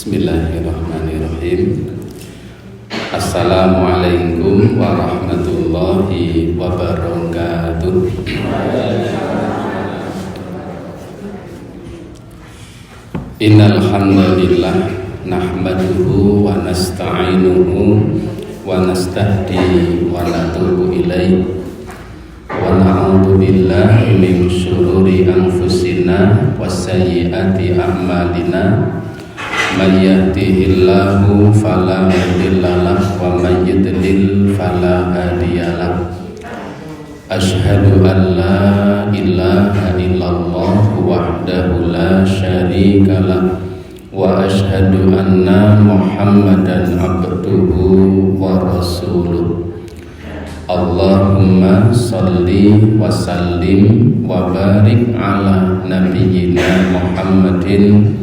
Bismillahirrahmanirrahim. Assalamualaikum warahmatullahi wabarakatuh. Innal hamdalillah nahmaduhu wa nasta'inuhu wa nastahdi wa natubu ilaih wa na'udzu billahi min syururi anfusina wa sayyiati a'malina. Man yahdihillahu fala mudhillalah wa man yudlil fala hadiyalah. Asyhadu an la ilaha illallah wahdahu la syarikalah wa asyhadu anna Muhammadan abduhu wa rasuluh. Allahumma salli wa sallim wa barik ala nabiyyina Muhammadin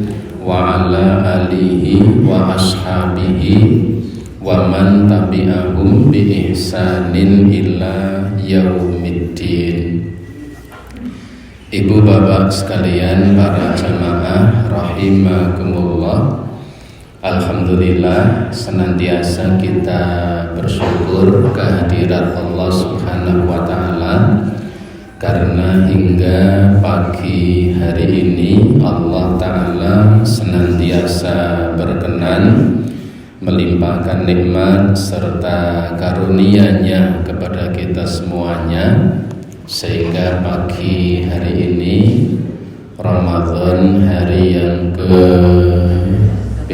wa ala alihi wa ashabihi wa man tabi'ahum bi ihsanin ila yaumiddin. Ibu bapak sekalian, para jamaah rahimakumullah, alhamdulillah senantiasa kita bersyukur kehadirat Allah Subhanahu wa ta'ala, karena hingga pagi hari ini Allah Ta'ala senantiasa berkenan melimpahkan nikmat serta karunia-Nya kepada kita semuanya, sehingga pagi hari ini Ramadan hari yang ke-12,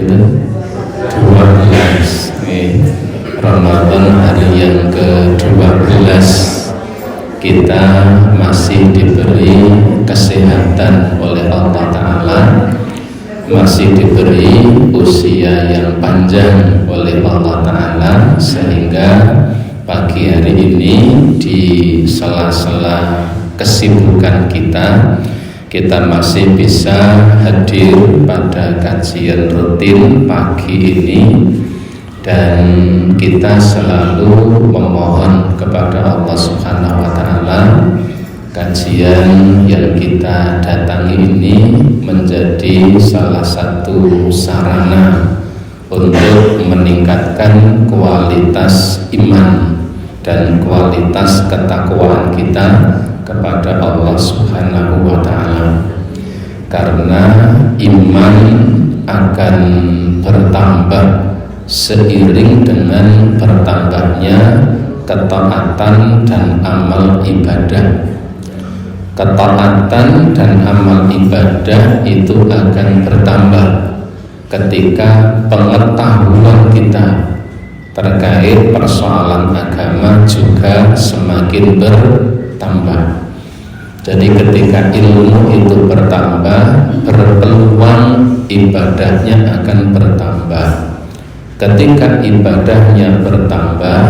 Ramadan hari yang ke-12, kita masih diberi kesehatan oleh Allah Ta'ala, masih diberi usia yang panjang oleh Allah Ta'ala, sehingga pagi hari ini di sela-sela kesibukan kita masih bisa hadir pada kajian rutin pagi ini. Dan kita selalu memohon kepada Allah Subhanahu wa ta'ala, kajian yang kita datangi ini menjadi salah satu sarana untuk meningkatkan kualitas iman dan kualitas ketakwaan kita kepada Allah Subhanahu wa ta'ala. Karena iman akan bertambah seiring dengan bertambahnya ketaatan dan amal ibadah. Ketaatan dan amal ibadah itu akan bertambah ketika pengetahuan kita terkait persoalan agama juga semakin bertambah. Jadi ketika ilmu itu bertambah, berpeluang ibadahnya akan bertambah. Ketika ibadahnya bertambah,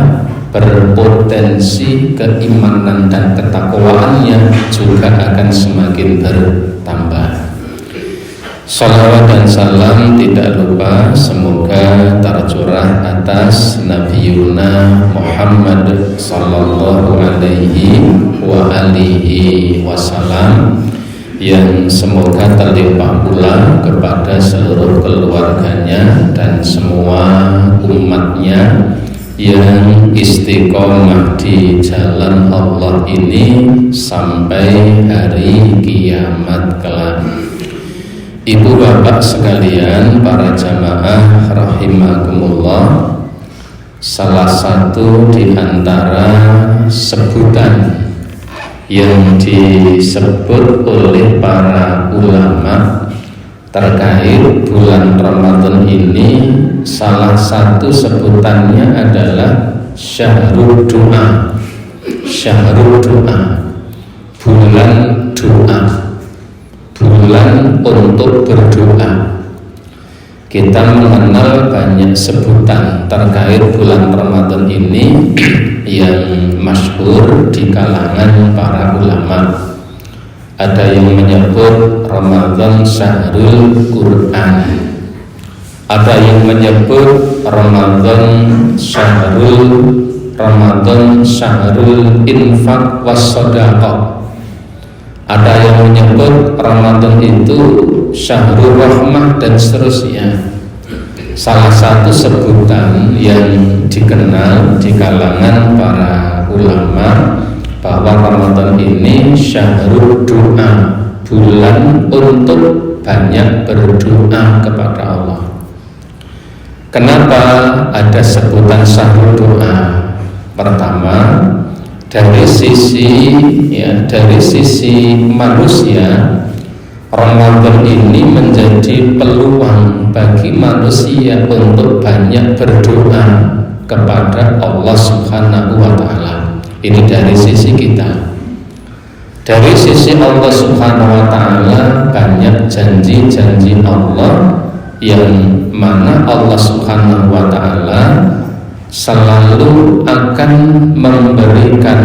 berpotensi keimanan dan ketakwaannya juga akan semakin bertambah. Salawat dan salam tidak lupa semoga tercurah atas Nabiuna Muhammad sallallahu alaihi wa alihi wasallam, yang semoga terlimpah pula kepada seluruh keluarganya dan semua umatnya yang istiqomah di jalan Allah ini sampai hari kiamat kelak. Ibu bapak sekalian, para jamaah rahimakumullah, salah satu di antara sebutan yang disebut oleh para ulama terkait bulan Ramadan ini, salah satu sebutannya adalah syahrul doa. Syahrul doa, bulan doa, bulan untuk berdoa. Kita mengenal banyak sebutan terkait bulan Ramadan ini yang masyhur di kalangan para ulama. Ada yang menyebut Ramadan syahrul Quran, ada yang menyebut Ramadan syahrul infak was shadaqah, ada yang menyebut Ramadan itu syahrul rahmah dan seterusnya. Salah satu sebutan yang dikenal di kalangan para ulama bahwa Ramadan ini syahrul doa, bulan untuk banyak berdoa kepada Allah. Kenapa ada sebutan syahrul doa? Pertama, dari sisi manusia, Ramadan ini menjadi peluang bagi manusia untuk banyak berdoa kepada Allah Subhanahu wa Ta'ala. Ini dari sisi kita. Dari sisi Allah Subhanahu wa Ta'ala, banyak janji-janji Allah yang mana Allah Subhanahu wa Ta'ala selalu akan memberikan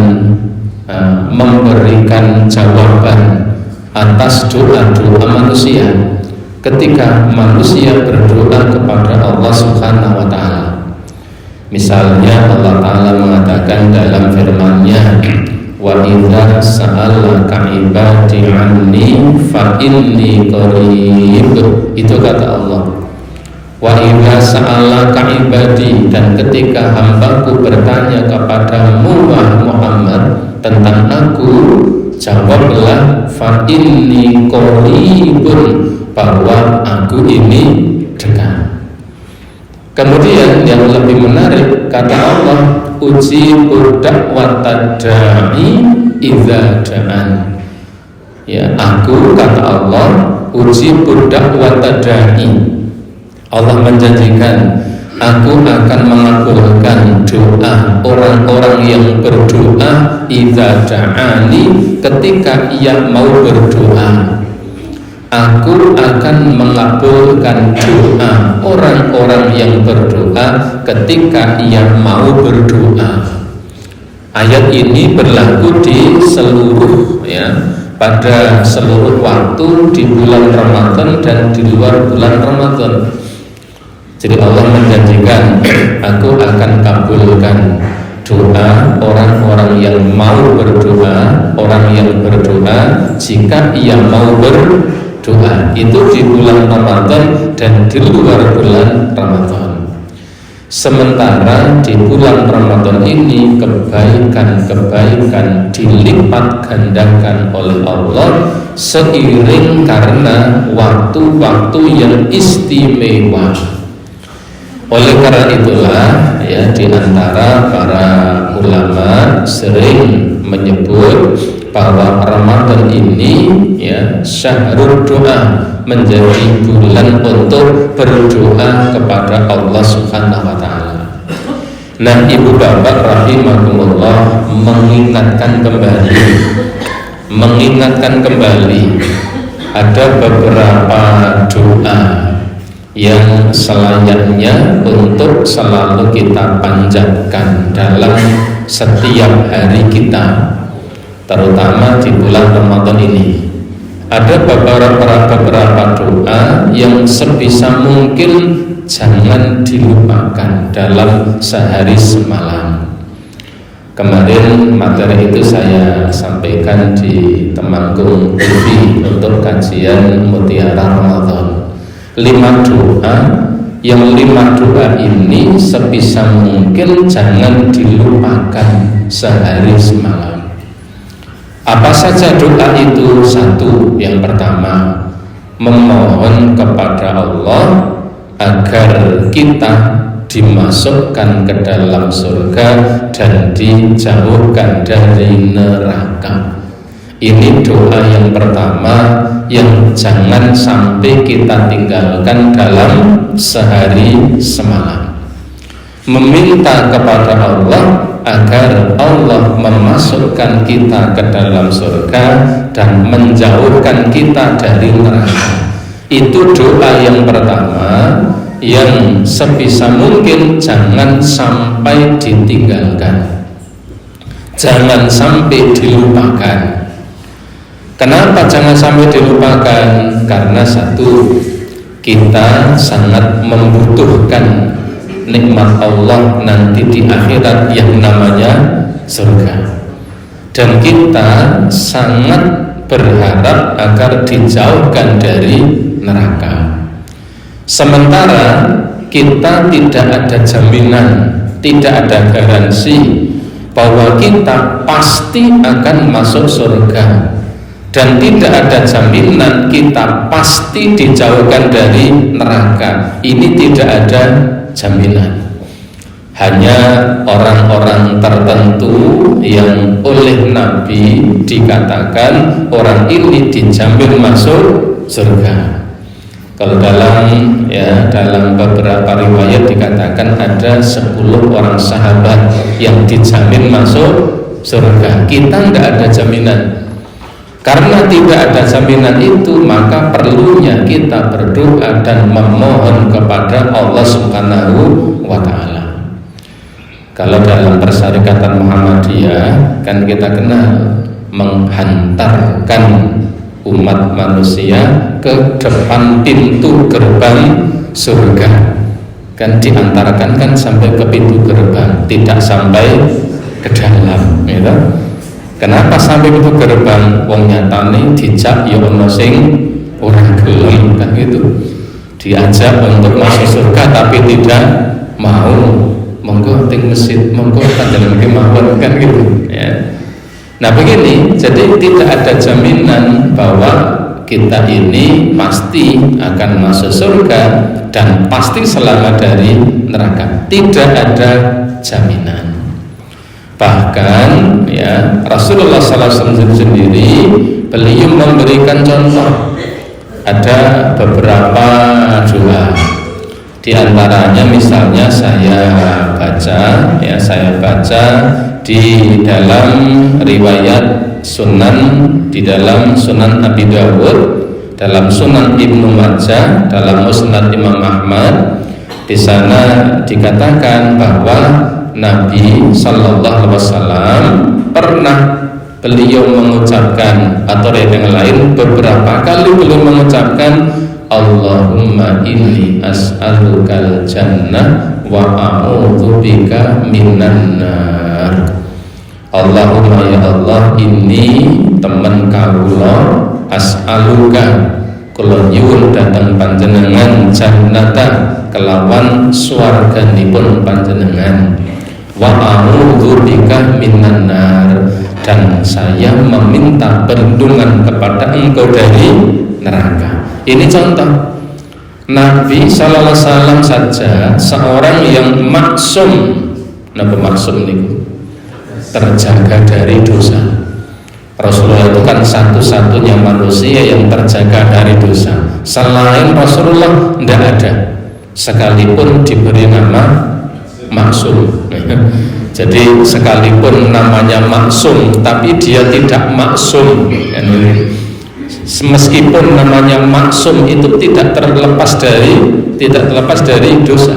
jawaban atas doa-doa manusia ketika manusia berdoa kepada Allah Subhanahu wa Ta'ala. Misalnya Allah Ta'ala mengatakan dalam firman-Nya, wa idza sa'alaka ibadi anni fa inni qarib. Itu kata Allah. Wa idza sa'alaka ibadi, dan ketika hambaku bertanya kepadamu wahai Muhammad tentang aku, jawablah fa inni qaribun, bahwa aku ini dekat. Kemudian yang lebih menarik kata Allah, ujibu da'watad da'i idza da'an. Ya, aku kata Allah ujibu da'watad da'i. Allah menjanjikan aku akan mengabulkan doa orang-orang yang berdoa idza da'ani, ketika ia mau berdoa. Aku akan mengabulkan doa orang-orang yang berdoa ketika ia mau berdoa. Ayat ini berlaku di seluruh pada seluruh waktu di bulan Ramadan dan di luar bulan Ramadan. Jadi Allah menjanjikan aku akan kabulkan doa orang-orang yang mau berdoa, orang yang berdoa jika ia mau berdoa. Itu di bulan Ramadan dan di luar bulan Ramadan. Sementara di bulan Ramadan ini kebaikan-kebaikan dilipat gandakan oleh Allah seiring karena waktu-waktu yang istimewa. Oleh karena itulah di antara para ulama sering menyebut bahwa Ramadan ini syahrul doa, menjadi bulan untuk berdoa kepada Allah Subhanahu wa Ta'ala. Nah, ibu bapak rahimakumullah, mengingatkan kembali ada beberapa doa yang selayaknya untuk selalu kita panjatkan dalam setiap hari kita, terutama di bulan Ramadan ini. Ada beberapa doa yang sebisa mungkin jangan dilupakan dalam sehari semalam. Kemarin materi itu saya sampaikan di Temanggung TV untuk kajian Mutiara Ramadan. 5 doa, yang 5 doa ini sebisa mungkin jangan dilupakan sehari semalam. Apa saja doa itu? 1, yang pertama, memohon kepada Allah agar kita dimasukkan ke dalam surga dan dijauhkan dari neraka. Ini doa yang pertama yang jangan sampai kita tinggalkan dalam sehari semalam. Meminta kepada Allah agar Allah memasukkan kita ke dalam surga dan menjauhkan kita dari neraka. Itu doa yang pertama yang sebisa mungkin jangan sampai ditinggalkan, jangan sampai dilupakan. Kenapa jangan sampai dilupakan? Karena 1, kita sangat membutuhkan nikmat Allah nanti di akhirat yang namanya surga, dan kita sangat berharap agar dijauhkan dari neraka. Sementara kita tidak ada jaminan, tidak ada garansi bahwa kita pasti akan masuk surga, dan tidak ada jaminan kita pasti dijauhkan dari neraka. Ini tidak ada jaminan. Hanya orang-orang tertentu yang oleh Nabi dikatakan orang ini dijamin masuk surga. Kalau dalam beberapa riwayat dikatakan ada 10 orang sahabat yang dijamin masuk surga. Kita tidak ada jaminan. Karena tidak ada jaminan itu, maka perlunya kita berdoa dan memohon kepada Allah Subhanahu wa Ta'ala. Kalau dalam Persyarikatan Muhammadiyah kan kita kenal menghantarkan umat manusia ke depan pintu gerbang surga, kan diantarkan kan sampai ke pintu gerbang, tidak sampai ke dalam, gitu. Kenapa sampai pintu gerbang? Wong nyatane dijak ya ono sing ora gelem, kan gitu. Diajak untuk masuk surga tapi tidak mau. Monggo ting masjid, monggo panjenengan mawon, kan gitu ya. Nah begini, jadi tidak ada jaminan bahwa kita ini pasti akan masuk surga dan pasti selamat dari neraka. Tidak ada jaminan. Bahkan ya Rasulullah SAW sendiri beliau memberikan contoh. Ada beberapa doa. Di antaranya misalnya saya baca di dalam riwayat Sunan, di dalam Sunan Abi Dawud, dalam Sunan Ibnu Majah, dalam Musnad Imam Ahmad. Di sana dikatakan bahwa Nabi Sallallahu Alaihi Wasallam pernah beliau mengucapkan, atau yang lain beberapa kali beliau mengucapkan, Allahumma inni as'alukal jannah wa a'udzubika minan nar. Allahumma ya Allah, ini teman kawula as'aluka kula nyuwun dhateng panjenengan jannata kelawan swarganipun panjenengan, wa a'udzubika minan nar, dan saya meminta perlindungan kepada Engkau dari neraka. Ini contoh Nabi Sallallahu Alaihi Wasallam saja, seorang yang maksum. Nabi maksum ini terjaga dari dosa. Rasulullah itu kan satu-satunya manusia yang terjaga dari dosa. Selain Rasulullah tidak ada, sekalipun diberi nama maksum. Jadi sekalipun namanya maksum, tapi dia tidak maksum. Meskipun namanya maksum itu tidak terlepas dari dosa.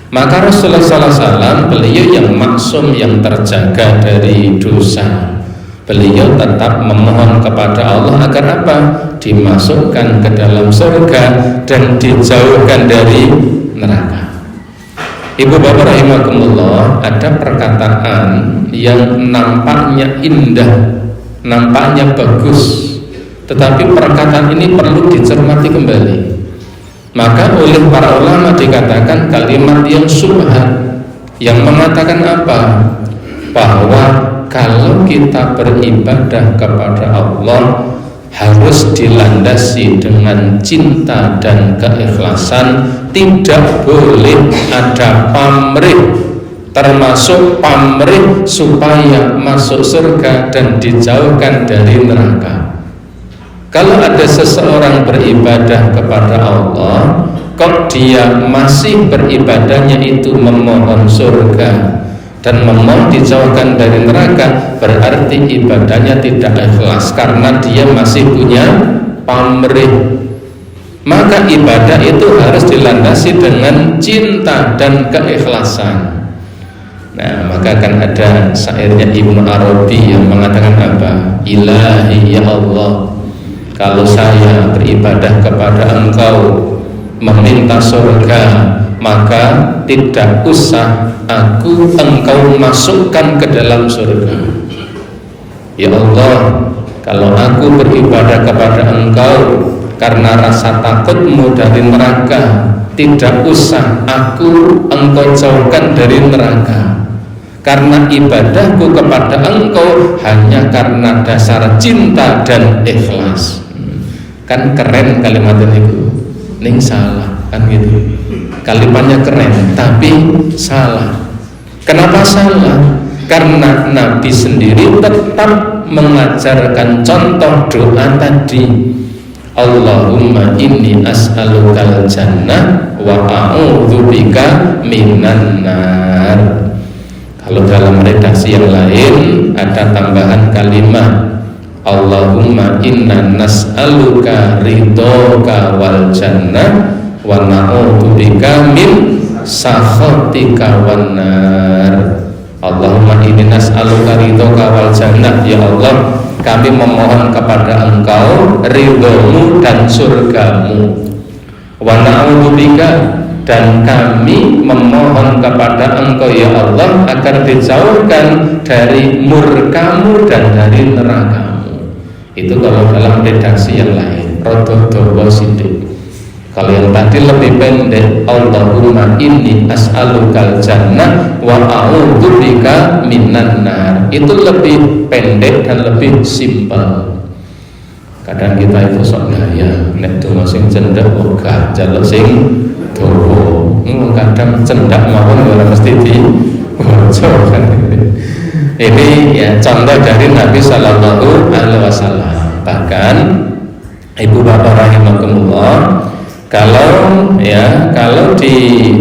Maka Rasulullah SAW beliau yang maksum, yang terjaga dari dosa, beliau tetap memohon kepada Allah agar apa? Dimasukkan ke dalam surga dan dijauhkan dari neraka. Ibu bapak rahimakumullah, ada perkataan yang nampaknya indah, nampaknya bagus, tetapi perkataan ini perlu dicermati kembali. Maka oleh para ulama dikatakan kalimat yang syubhat, yang mengatakan apa? Bahwa kalau kita beribadah kepada Allah harus dilandasi dengan cinta dan keikhlasan, tidak boleh ada pamrih, termasuk pamrih supaya masuk surga dan dijauhkan dari neraka. Kalau ada seseorang beribadah kepada Allah, kok dia masih beribadahnya itu memohon surga dan memohon dijauhkan dari neraka, berarti ibadahnya tidak ikhlas karena dia masih punya pamrih. Maka ibadah itu harus dilandasi dengan cinta dan keikhlasan. Nah, maka kan ada syairnya Ibnu Arabi yang mengatakan apa? Ilahi ya Allah, kalau saya beribadah kepada Engkau meminta surga, maka tidak usah Engkau masukkan ke dalam surga. Ya Allah, kalau aku beribadah kepada Engkau karena rasa takutmu dari neraka, tidak usah engkau jauhkan dari neraka, karena ibadahku kepada engkau hanya karena dasar cinta dan ikhlas. Kan keren kalimat itu, ning salah kan gitu. Kalimatnya keren tapi salah. Kenapa salah? Karena Nabi sendiri tetap mengajarkan contoh doa tadi, Allahumma inni as'alukal jannah wa a'udzubika minan nar. Kalau dalam redaksi yang lain ada tambahan kalimat, Allahumma inna nas'aluka ridhoka wal jannah wa na'udzubika min sakhatika wan nar. Allahumma inni nas'aluka ridhoka wal jannah, ya Allah kami memohon kepada engkau ridhomu dan surgamu, wa na'udzubika dan kami memohon kepada engkau ya Allah agar dijauhkan dari murkamu dan dari nerakamu. Itu kalau dalam redaksi yang lain rodok dawa sithik. Kalau yang tadi lebih pendek, Allahumma inni as'alukal jannah wa a'udzubika minan nar. Itu lebih pendek dan lebih simpel. Kadang kita itu sok gaya, nek donga sing cendak ogah, jaluk sing dawa. Kadang cendak mawon ora mesti diwaca kan. Ini ya contoh dari Nabi sallallahu alaihi wasallam. Bahkan Ibu bapak rahimakumullah, kalau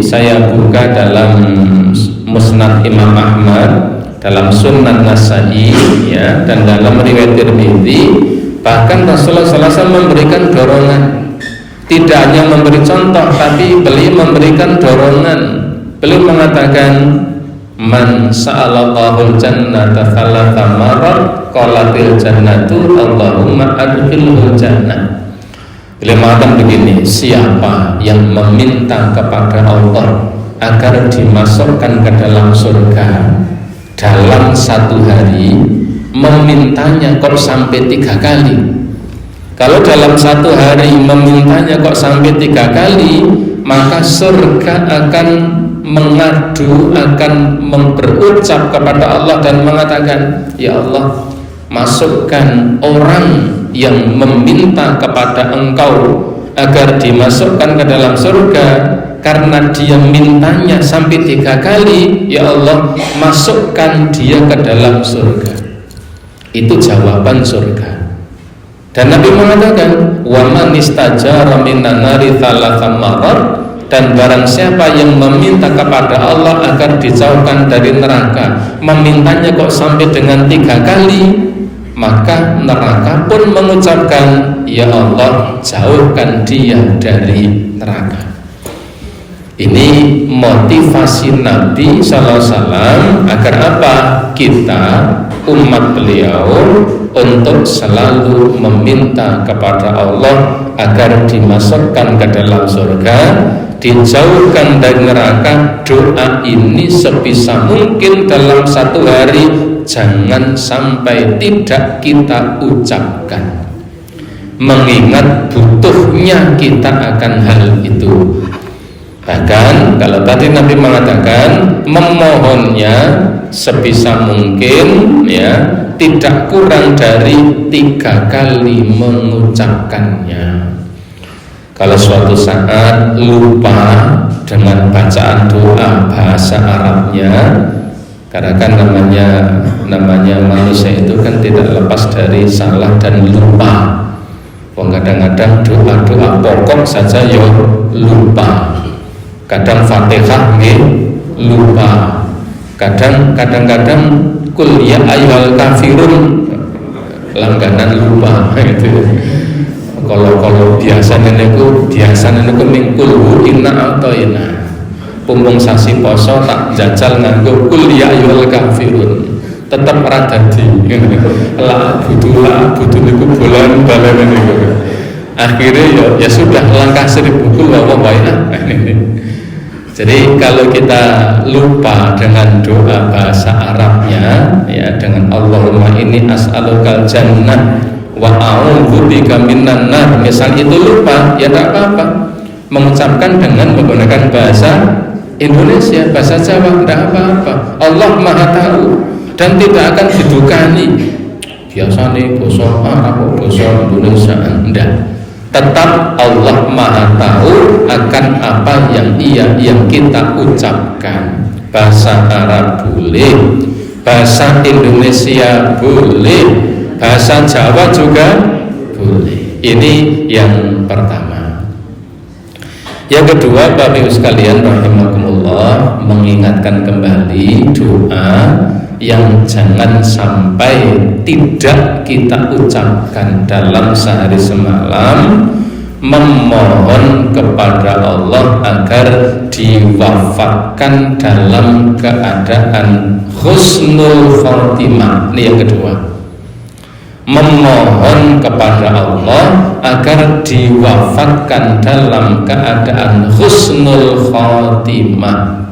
saya buka dalam Musnad Imam Ahmad, dalam Sunan Nasa'i ya, dan dalam riwayat Tirmidzi, bahkan Rasulullah SAW memberikan dorongan. Tidak hanya memberi contoh, tapi beliau memberikan dorongan. Beliau mengatakan, man sa'alallahul jannata thalatha marrat qalatil jannatu Allahumma adkhilhul jannah. Beliau mengatakan begini, siapa yang meminta kepada Allah agar dimasukkan ke dalam surga dalam satu hari, memintanya kok sampai 3 kali. Kalau dalam satu hari memintanya kok sampai 3 kali, maka surga akan mengadu, akan berucap kepada Allah dan mengatakan, ya Allah, masukkan orang yang meminta kepada engkau agar dimasukkan ke dalam surga, karena dia mintanya sampai 3 kali, ya Allah, masukkan dia ke dalam surga. Itu jawaban surga. Dan Nabi mengatakan, wa man istajara minan nari thalatha marrat, dan barang siapa yang meminta kepada Allah agar dijauhkan dari neraka, memintanya kok sampai dengan 3 kali, maka neraka pun mengucapkan, ya Allah, jauhkan dia dari neraka. Ini motivasi Nabi SAW agar apa? Kita umat beliau untuk selalu meminta kepada Allah agar dimasukkan ke dalam surga, dijauhkan dari neraka. Doa ini sebisa mungkin dalam satu hari jangan sampai tidak kita ucapkan, mengingat butuhnya kita akan hal itu. Bahkan kalau tadi Nabi mengatakan memohonnya sebisa mungkin ya tidak kurang dari 3 kali mengucapkannya. Kalau suatu saat lupa dengan bacaan doa bahasa Arabnya, karena kan namanya manusia itu kan tidak lepas dari salah dan lupa. Kadang-kadang doa-doa pokok saja ya lupa. Kadang Fatihah lupa. Kadang-kadang kul ya ayyuhal kafirun langganan lupa gitu. Kalau biasanya niku mingkul inna atau inna. Pumpung sasi poso tak jajal nganggo kul ya ayyuhal kafirun. Tetap ora dadi. Lah butuh niku bolan balen niku. Akhirnya ya sudah, langkah 1000 kul wa baina. Jadi kalau kita lupa dengan doa bahasa Arabnya ya, dengan Allahumma inni as'alukal jannah wa a'udzubika minan nar, misal itu lupa, ya tidak apa-apa, mengucapkan dengan menggunakan bahasa Indonesia, bahasa Jawa, tidak apa-apa. Allah Maha tahu dan tidak akan didukani. Biasanya bahasa Arab, bahasa Indonesia, tidak. Tetap Allah Maha tahu akan apa yang kita ucapkan. Bahasa Arab boleh, bahasa Indonesia boleh, bahasa Jawa juga boleh. Ini yang pertama. Yang kedua, Bapak Ibu sekalian rahimakumullah, mengingatkan kembali doa yang jangan sampai tidak kita ucapkan dalam sehari semalam, memohon kepada Allah agar diwafatkan dalam keadaan husnul khotimah. Ini yang kedua, memohon kepada Allah agar diwafatkan dalam keadaan husnul khotimah.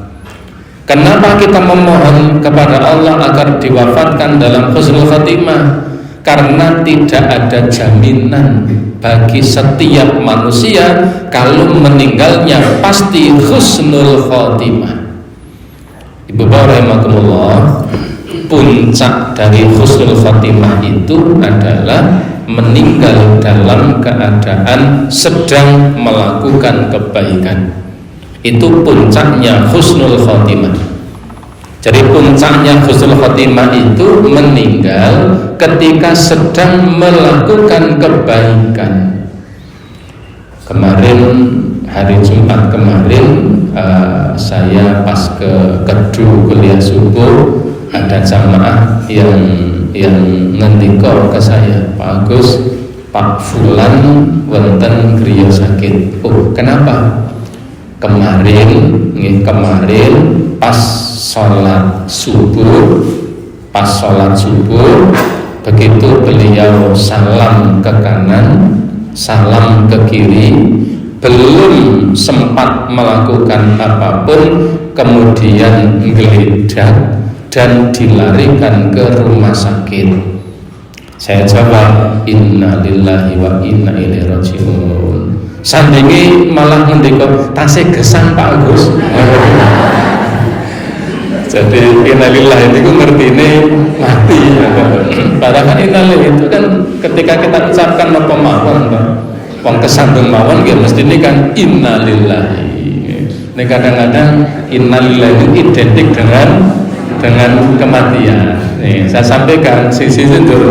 Kenapa kita memohon kepada Allah agar diwafatkan dalam husnul khotimah? Karena tidak ada jaminan bagi setiap manusia kalau meninggalnya pasti husnul khotimah. Ibu bapak rahimakumullah, puncak dari husnul khotimah itu adalah meninggal dalam keadaan sedang melakukan kebaikan. Itu puncaknya husnul khotimah. Jadi puncaknya husnul khotimah itu meninggal ketika sedang melakukan kebaikan. Kemarin hari Jumat kemarin saya pas ke Kedu kuliah subuh, ada jamaah yang ngendika ke saya, Pak Agus, Pak Fulan wonten griya sakit. Oh, kenapa? Kemarin pas sholat subuh begitu beliau salam ke kanan, salam ke kiri, belum sempat melakukan apapun kemudian menggeledah dan dilarikan ke rumah sakit. Saya jawab, inna lillahi wa inna ilaihi raji'un. Sandingi malah ngendika tasih gesang Pak Agus. Jadi innalillahi itu ngertine mati. Padahal innalillahi itu kan ketika kita ucapkan apa mawon, wong kesandung mawon nggih mestine kan innalillahi. Nek kadang-kadang innalillahi itu identik dengan kematian. Nih, saya sampaikan sisi itu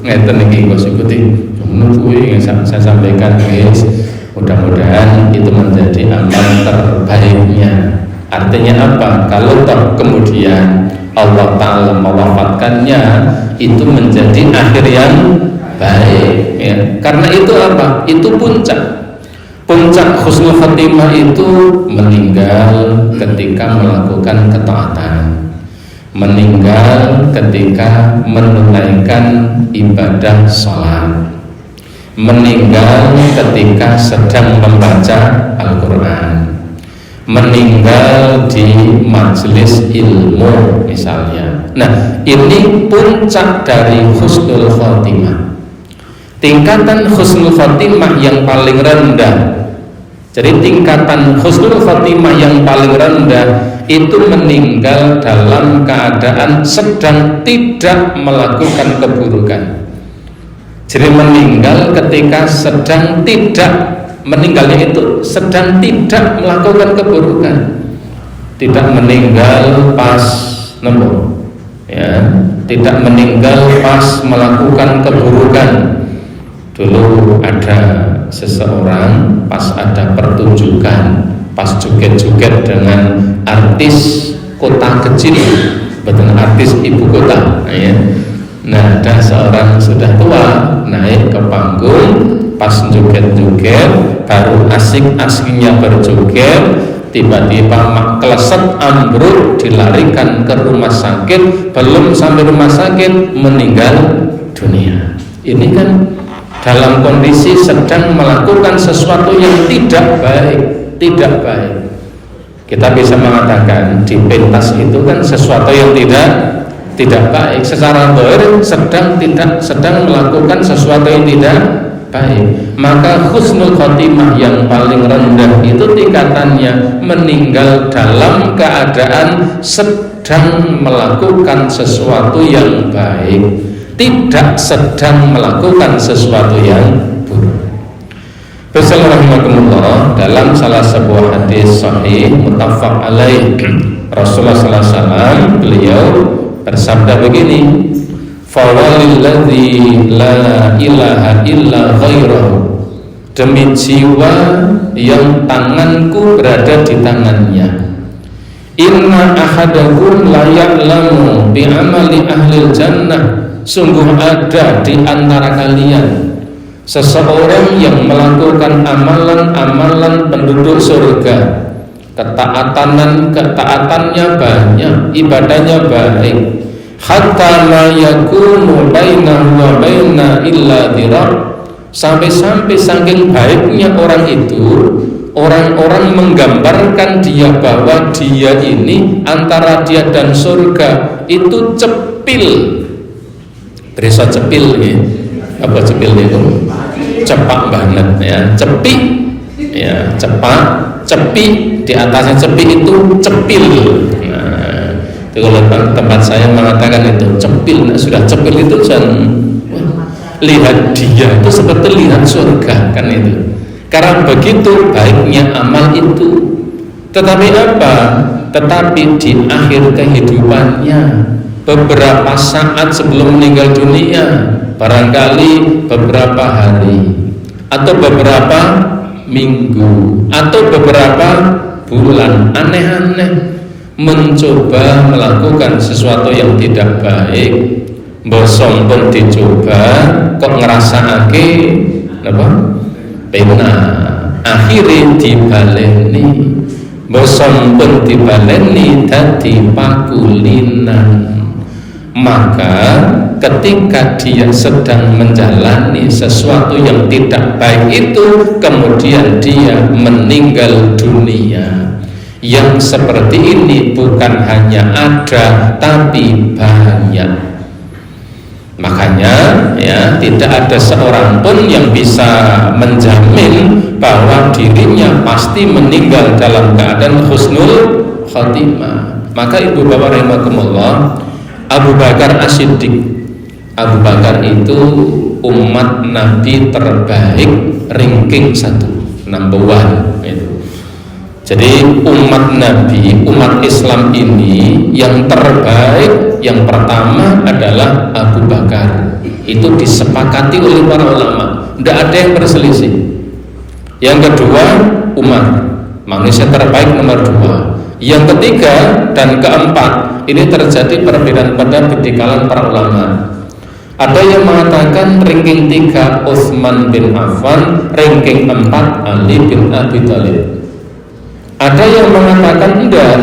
ngeten iki Gus ikuti. Menunggu saya sampaikan guys. Mudah-mudahan itu menjadi amal terbaiknya. Artinya apa? Kalau kemudian Allah Ta'ala mewafatkannya, itu menjadi akhir yang baik ya. Karena itu apa? Itu puncak husnul khotimah itu meninggal ketika melakukan ketaatan, meninggal ketika menunaikan ibadah sholat, meninggal ketika sedang membaca Al-Quran, meninggal di majelis ilmu misalnya. Nah, ini puncak dari husnul khotimah. Tingkatan husnul khotimah yang paling rendah. Jadi tingkatan husnul khotimah yang paling rendah itu meninggal dalam keadaan sedang tidak melakukan keburukan. Jadi meninggal ketika sedang tidak, meninggalnya itu sedang tidak melakukan keburukan. Tidak meninggal pas ya, tidak meninggal pas melakukan keburukan. Dulu ada seseorang pas ada pertunjukan, pas joget-joget dengan artis kota kecil, betul artis ibu kota ya. Nah, ada seorang sudah tua naik ke panggung, pas joget-joget, baru asik-asiknya berjoget, tiba-tiba kleset ambruk, dilarikan ke rumah sakit. Belum sampai rumah sakit meninggal dunia. Ini kan dalam kondisi sedang melakukan sesuatu yang tidak baik. Kita bisa mengatakan di pentas itu kan sesuatu yang tidak baik. Secara zahir sedang melakukan sesuatu yang tidak baik, maka husnul khotimah yang paling rendah itu tingkatannya meninggal dalam keadaan sedang melakukan sesuatu yang baik, tidak sedang melakukan sesuatu yang buruk. Bismillahirrahmanirrahim. Dalam salah sebuah hadis sahih muttafaq alaih, Rasulullah sallallahu alaihi wasallam beliau bersabda begini, "Fawalilladzi la ilaha illa ghairahu." Demi jiwa yang tanganku berada di tangannya. Inna ahadakum la ya'lamu bi amali ahlil jannah. Sungguh ada di antara kalian seseorang yang melakukan amalan-amalan penduduk surga, ketaatannya banyak, ibadahnya baik, hatta la yakunu bainahu wa baina illa dhira', sampai saking baiknya orang itu, orang-orang menggambarkan dia bahwa dia ini antara dia dan surga itu cepil. Berisa cepil ya. Apa cepil itu? Cepak banget ya, cepi ya, cepi, di atasnya cepi itu cepil. Nah, itu kalau tempat saya mengatakan itu cepil. Nah, sudah cepil itu lihat dia itu seperti lihat surga kan itu. Karena begitu baiknya amal itu. Tetapi apa? Tetapi di akhir kehidupannya, beberapa saat sebelum meninggal dunia, barangkali beberapa hari atau beberapa minggu atau beberapa bulan, aneh-aneh mencoba melakukan sesuatu yang tidak baik, bosong pun dicoba, kok ngerasake apa? Pena, akhirnya dibaleni, bosong pun dibaleni dadi pakulinan. Maka ketika dia sedang menjalani sesuatu yang tidak baik itu, kemudian dia meninggal dunia, yang seperti ini bukan hanya ada tapi banyak. Makanya ya, tidak ada seorang pun yang bisa menjamin bahwa dirinya pasti meninggal dalam keadaan husnul khotimah. Maka ibu bapak rahimakumullah, Abu Bakar As-Siddiq, Abu Bakar itu umat Nabi terbaik, ranking 1, number 1 itu. Jadi umat Nabi, umat Islam ini yang terbaik, yang pertama adalah Abu Bakar. Itu disepakati oleh para ulama, tidak ada yang berselisih. Yang kedua Umar, manusia terbaik nomor 2. Yang ketiga dan keempat, ini terjadi perbedaan pendapat di kalangan para ulama. Ada yang mengatakan ranking 3 Utsman bin Affan, ranking 4 Ali bin Abi Thalib. Ada yang mengatakan tidak,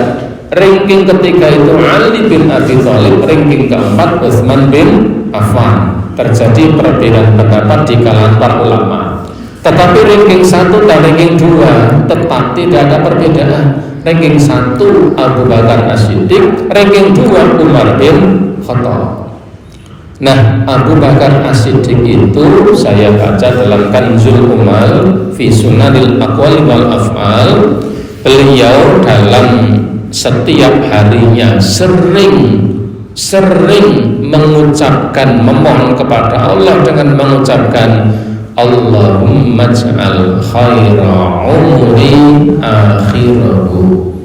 ranking ketiga itu Ali bin Abi Thalib, ranking keempat Utsman bin Affan. Terjadi perbedaan pendapat di kalangan para ulama. Tetapi ranking 1 dan ranking 2 tetap tidak ada perbedaan. Ranking 1 Abu Bakar As-Siddiq, ranking 2 Umar bin Khattab. Nah, Abu Bakar As-Siddiq itu saya baca dalam Kanzul Umal fi Sunanil Aqwali wal Af'al. Beliau dalam setiap harinya sering mengucapkan, memohon kepada Allah dengan mengucapkan Allahumma ja'al khaira umri akhirahu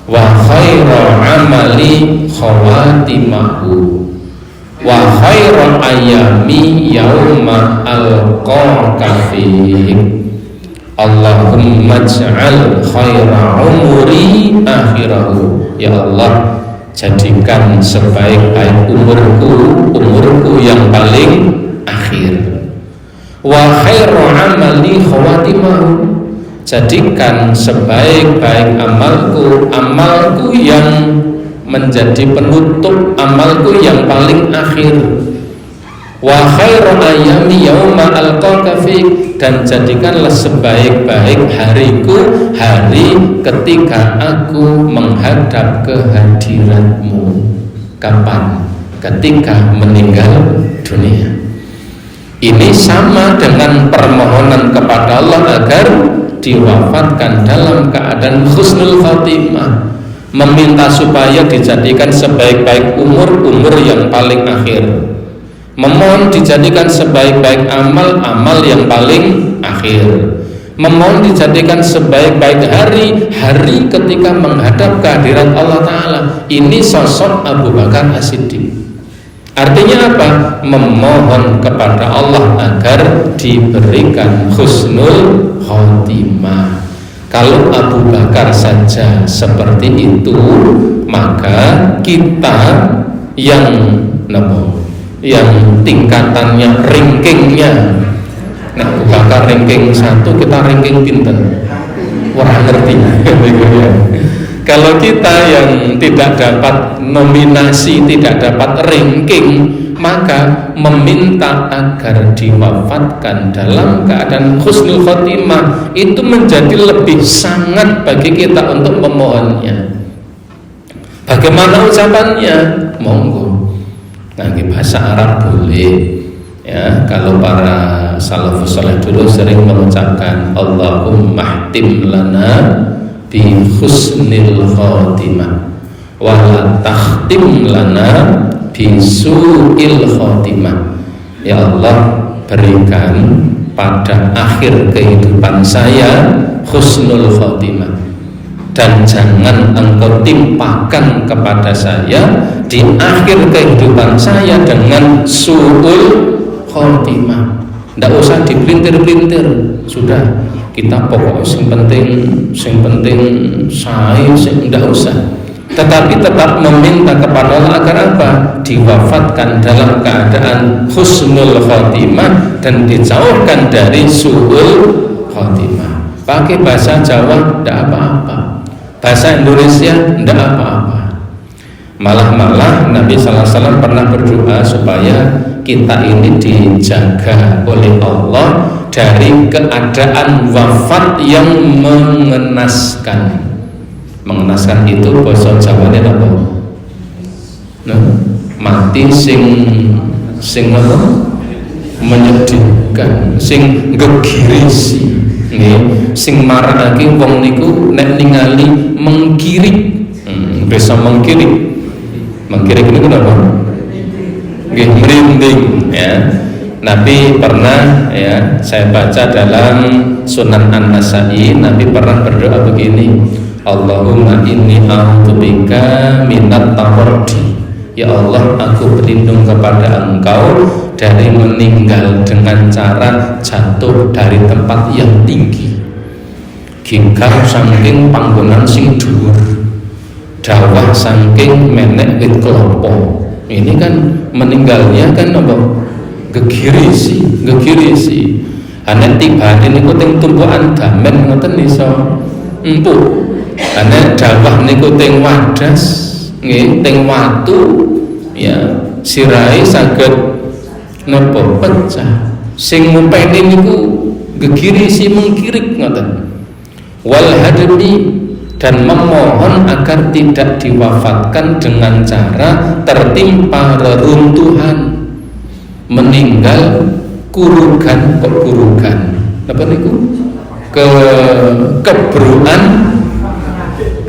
wa khaira amali khawatimahu wa khaira ayami yauma alqaka fihi. Allahumma ja'al khaira umri akhirahu. Ya Allah, jadikan sebaik-baik umurku yang paling akhir. Wa khairu amali khawatimahu, jadikan sebaik-baik amalku yang menjadi penutup, amalku yang paling akhir. Wa khairu ayami yauma alqaka fik, dan jadikanlah sebaik-baik hariku hari ketika aku menghadap kehadiratmu. Kapan? Ketika meninggal dunia. Ini sama dengan permohonan kepada Allah agar diwafatkan dalam keadaan husnul khotimah, meminta supaya dijadikan sebaik-baik umur yang paling akhir, memohon dijadikan sebaik-baik amal yang paling akhir, memohon dijadikan sebaik-baik hari ketika menghadap kehadiran Allah Ta'ala. Ini sosok Abu Bakar As-Siddiq. Artinya apa? Memohon kepada Allah agar diberikan husnul khotimah. Kalau Abu Bakar saja seperti itu, maka kita yang tingkatannya, rankingnya, nah Abu Bakar ranking 1, kita ranking pinten? Orang ngerti. Kalau kita yang tidak dapat nominasi, tidak dapat ranking, maka meminta agar diwafatkan dalam keadaan husnul khotimah itu menjadi lebih sangat bagi kita untuk memohonnya. Bagaimana ucapannya? Monggo. Ngangge bahasa Arab boleh. Ya, kalau para salafus saleh dulu sering mengucapkan Allahumma htim lana bi husnil khotimah wa la takhtim lana bi su'il khotimah. Ya Allah, berikan pada akhir kehidupan saya husnul khotimah, dan jangan engkau timpakan kepada saya di akhir kehidupan saya dengan su'ul khotimah. Tidak usah dipelintir-pelintir, sudah kita pokok sing penting saya tidak usah. Tetapi tetap meminta kepada Allah agar apa? Diwafatkan dalam keadaan husnul khotimah dan dijauhkan dari su'ul khotimah. Pakai bahasa Jawa tidak apa-apa, bahasa Indonesia tidak apa-apa. Malah Nabi Sallallahu Alaihi Wasallam pernah berdoa supaya kita ini dijaga oleh Allah dari keadaan wafat yang mengenaskan. Mengenaskan itu bahasa Jawanya apa? Nah, mati sing apa? Menyedihkan, sing gegirisi, sing marake wong niku nek ningali mengkirik. Bisa mengkirik. Mengkirik ini kenapa? Merinding, ya. Nabi pernah, ya, saya baca dalam Sunan An-Nasa'i, Nabi pernah berdoa begini, Allahumma inni a'udzubika minat tawardi. Ya Allah, aku berlindung kepada Engkau dari meninggal dengan cara jatuh dari tempat yang tinggi. Gingkar saking panggonan sing dhuwur, dawah saking menek wit kelapa. Ini kan meninggalnya kan apa? Gegirisi. Ana tibane niku teng tumpukan damen ngoten iso empuk. Ana dawah niku teng wadas, nggih, teng watu, ya, sirahe saged napa pecah. Sing ngumpeni niku gegirisi mengkirik ngoten. Wal hadbi, dan memohon agar tidak diwafatkan dengan cara tertimpa reruntuhan, meninggal kurugan, apa niku?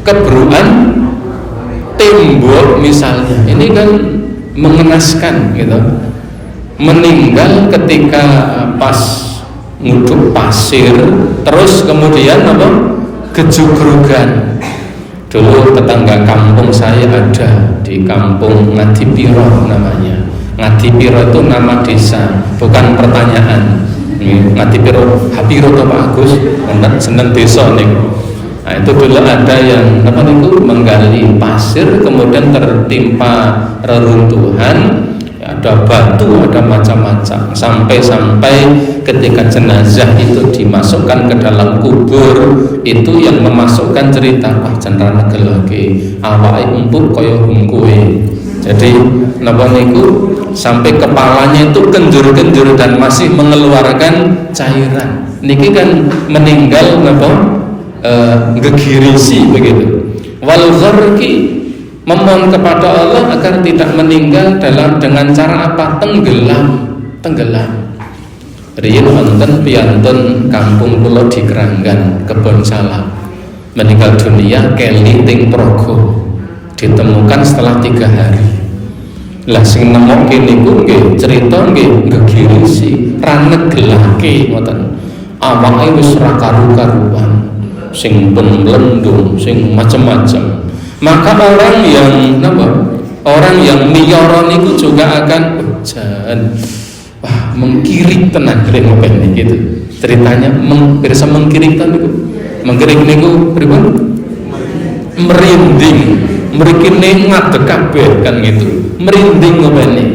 Kebruan tembok misalnya. Ini kan mengenaskan gitu. Meninggal ketika pas nguduk pasir, terus kemudian apa? Kejugrugan. Dulu tetangga kampung saya ada di kampung Ngadipiro namanya. Ngadipiro itu nama desa, bukan pertanyaan. Ngadipiro, Hapiro atau Pak Agus, seneng desa nih. Nah, itu dulu ada yang apa itu menggali pasir, kemudian tertimpa reruntuhan. Ada batu, ada macam-macam, sampai ketika jenazah itu dimasukkan ke dalam kubur, itu yang memasukkan cerita Pak Cendana gelage awake empuk kaya hungkue. Jadi napa niku sampai kepalanya itu kenjur-kenjur dan masih mengeluarkan cairan. Niki kan meninggal napa gegirisi begitu. Wal gharqi, memohon kepada Allah agar tidak meninggal dengan cara apa? Tenggelam. Riyen wonten piyantun kampung kula di Keranggan, Kebon Salam. Meninggal dunia keli ting Progo. Ditemukan setelah 3 hari. Lah sing nemokke niku nggih cerita nggih gegirisi, ra negelake ngoten. Awake wis ra karu-karuan. Sing pun mlendung, sing macam-macam. Maka orang yang orang yang miyara niku juga akan mengkirik tenan kene ngopen gitu. Ceritanya bisa mengkirik tenan niku. Mengkirik niku pripun? Merinding, mrikine ngadeg kabeh kan gitu. Merinding ngopeni.